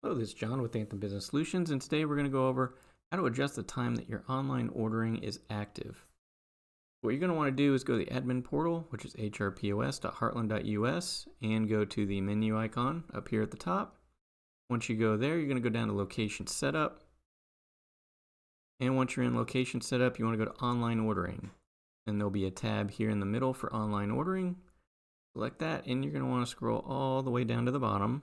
Hello, this is John with Anthem Business Solutions, and today we're going to go over how to adjust the time that your online ordering is active. What you're going to want to do is go to the admin portal, which is hrpos.heartland.us, and go to the menu icon up here at the top. Once you go there, you're going to go down to Location Setup. And once you're in Location Setup, you want to go to Online Ordering. And there'll be a tab here in the middle for Online Ordering. Select that, and you're going to want to scroll all the way down to the bottom,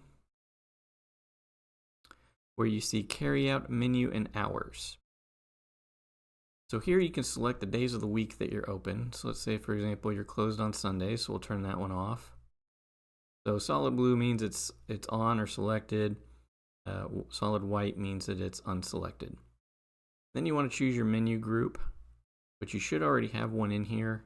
where you see carryout menu and hours. So here you can select the days of the week that you're open. So let's say, for example, you're closed on Sunday, so we'll turn that one off. So solid blue means it's on or selected. Solid white means that it's unselected. Then you want to choose your menu group, but you should already have one in here.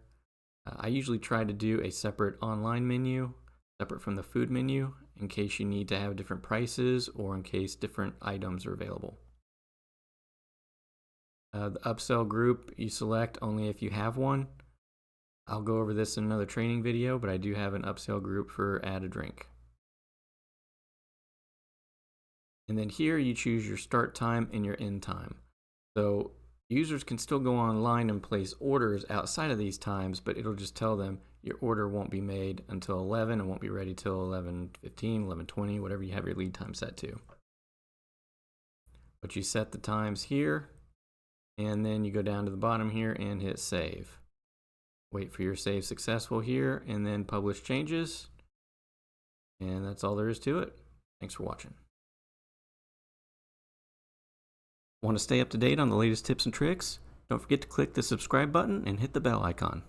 I usually try to do a separate online menu, separate from the food menu, in case you need to have different prices or in case different items are available. The upsell group you select only if you have one. I'll go over this in another training video, but I do have an upsell group for add a drink. And then here you choose your start time and your end time. So users can still go online and place orders outside of these times, but it'll just tell them your order won't be made until 11 and won't be ready till 11:15, 11:20, whatever you have your lead time set to. But you set the times here, and then you go down to the bottom here and hit save. Wait for your save successful here, and then publish changes. And that's all there is to it. Thanks for watching. Want to stay up to date on the latest tips and tricks? Don't forget to click the subscribe button and hit the bell icon.